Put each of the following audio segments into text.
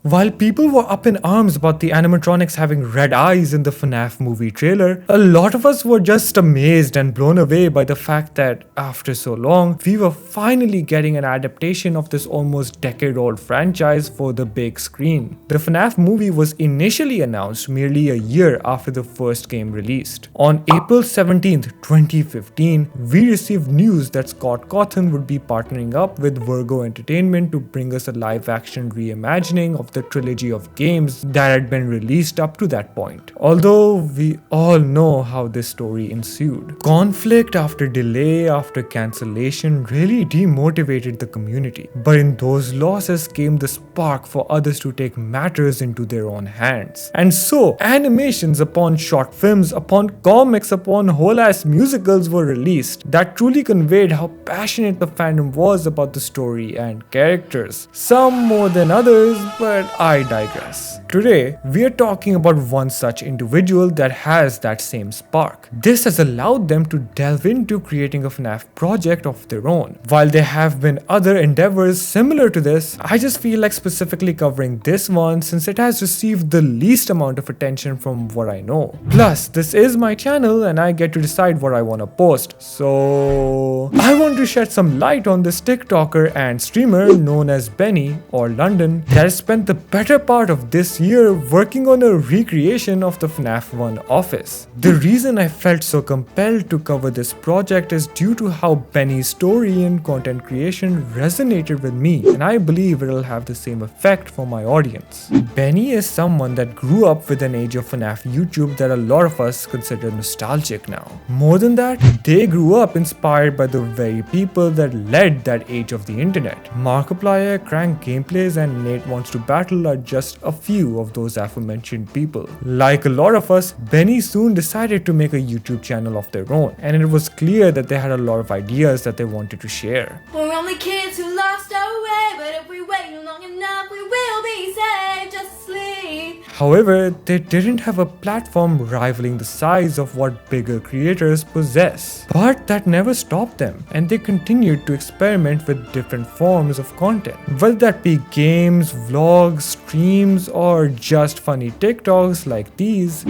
While people were up in arms about the animatronics having red eyes in the FNAF movie trailer, a lot of us were just amazed and blown away by the fact that after so long, we were finally getting an adaptation of this almost decade-old franchise for the big screen. The FNAF movie was initially announced merely a year after the first game released. On April 17th, 2015, we received news that Scott Cawthon would be partnering up with Virgo Entertainment to bring us a live-action reimagining of the trilogy of games that had been released up to that point. Although we all know how this story ensued. Conflict after delay after cancellation really demotivated the community. But in those losses came the spark for others to take matters into their own hands. And so, animations upon short films, upon comics, upon whole-ass musicals were released that truly conveyed how passionate the fandom was about the story and characters. Some more than others, but I digress. Today, we are talking about one such individual that has that same spark. This has allowed them to delve into creating a FNAF project of their own. While there have been other endeavors similar to this, I just feel like specifically covering this one since it has received the least amount of attention from what I know. Plus, this is my channel and I get to decide what I want to post. So, I want to shed some light on this TikToker and streamer known as Benny or London that has spent the better part of this year working on a recreation of the FNAF 1 office. The reason I felt so compelled to cover this project is due to how Benny's story and content creation resonated with me, and I believe it'll have the same effect for my audience. Benny is someone that grew up with an age of FNAF YouTube that a lot of us consider nostalgic now. More than that, they grew up inspired by the very people that led that age of the internet. Markiplier, Crank Gameplays, and Nate Wants to Battle are just a few of those aforementioned people. Like a lot of us, Benny soon decided to make a YouTube channel of their own, and it was clear that they had a lot of ideas that they wanted to share. We're only kids who lost our way, but if we wait long enough, we will be safe. Just sleep. However, they didn't have a platform rivaling the size of what bigger creators possess. But that never stopped them, and they continued to experiment with different forms of content. Whether that be games, vlogs, streams, or just funny TikToks like these.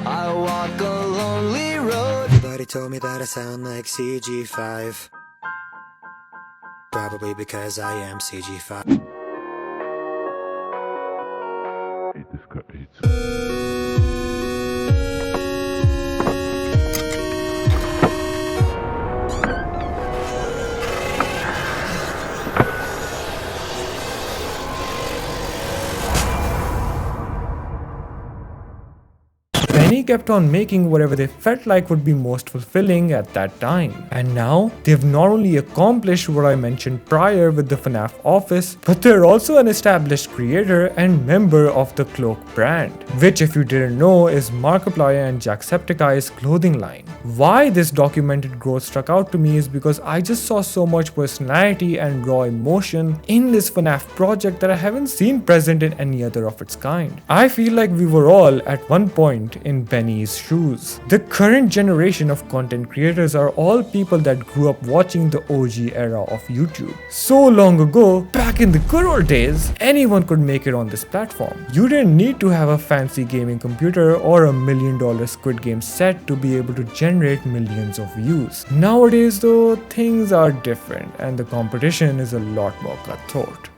I walk a lonely road. Everybody told me that I sound like CG5. Probably because I am CG5. Benny kept on making whatever they felt like would be most fulfilling at that time. And now, they've not only accomplished what I mentioned prior with the FNAF office, but they're also an established creator and member of the Cloak brand, which if you didn't know is Markiplier and Jacksepticeye's clothing line. Why this documented growth struck out to me is because I just saw so much personality and raw emotion in this FNAF project that I haven't seen present in any other of its kind. I feel like we were all at one point in Benny's shoes. The current generation of content creators are all people that grew up watching the OG era of YouTube. So long ago, back in the good old days, anyone could make it on this platform. You didn't need to have a fancy gaming computer or a $1 million Squid Game set to be able to generate millions of views. Nowadays though, things are different and the competition is a lot more cutthroat.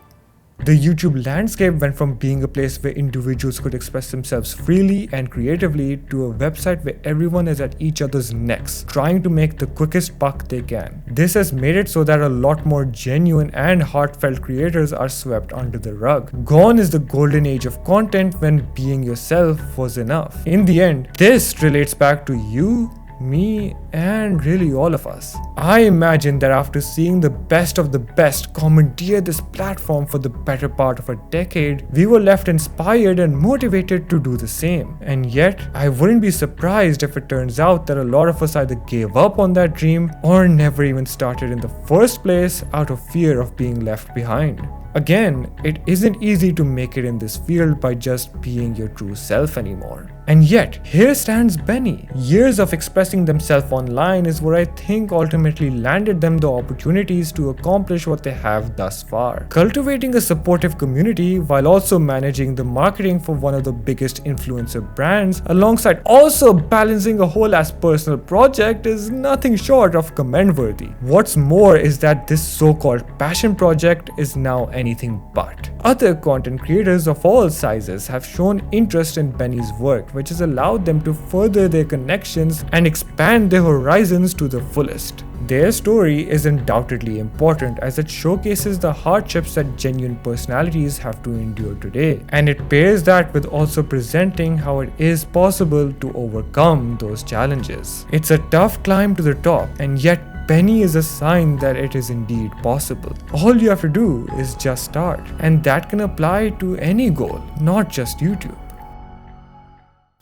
The YouTube landscape went from being a place where individuals could express themselves freely and creatively to a website where everyone is at each other's necks, trying to make the quickest buck they can. This has made it so that a lot more genuine and heartfelt creators are swept under the rug. Gone is the golden age of content when being yourself was enough. In the end, this relates back to you, me, and really all of us. I imagine that after seeing the best of the best commandeer this platform for the better part of a decade, we were left inspired and motivated to do the same. And yet, I wouldn't be surprised if it turns out that a lot of us either gave up on that dream or never even started in the first place out of fear of being left behind. Again, it isn't easy to make it in this field by just being your true self anymore. And yet, here stands Benny. Years of expressing themselves online is what I think ultimately landed them the opportunities to accomplish what they have thus far. Cultivating a supportive community while also managing the marketing for one of the biggest influencer brands, alongside also balancing a whole as personal project, is nothing short of commend-worthy. What's more is that this so-called passion project is now anything but. Other content creators of all sizes have shown interest in Benny's work, which has allowed them to further their connections and expand their horizons to the fullest. Their story is undoubtedly important as it showcases the hardships that genuine personalities have to endure today, and it pairs that with also presenting how it is possible to overcome those challenges. It's a tough climb to the top, and yet Benny is a sign that it is indeed possible. All you have to do is just start, and that can apply to any goal, not just YouTube.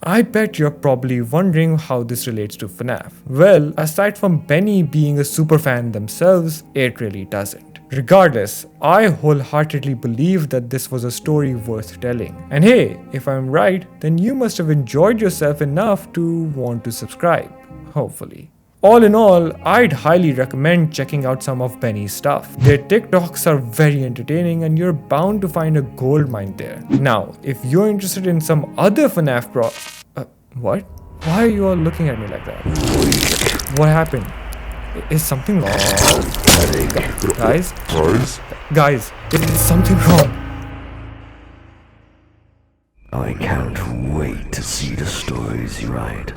I bet you're probably wondering how this relates to FNAF. Well, aside from Benny being a superfan themselves, it really doesn't. Regardless, I wholeheartedly believe that this was a story worth telling. And hey, if I'm right, then you must have enjoyed yourself enough to want to subscribe. Hopefully. All in all, I'd highly recommend checking out some of Benny's stuff. Their TikToks are very entertaining and you're bound to find a goldmine there. Now, if you're interested in some other FNAF what? Why are you all looking at me like that? What happened? Is something wrong? Guys, is something wrong? I can't wait to see the stories you write.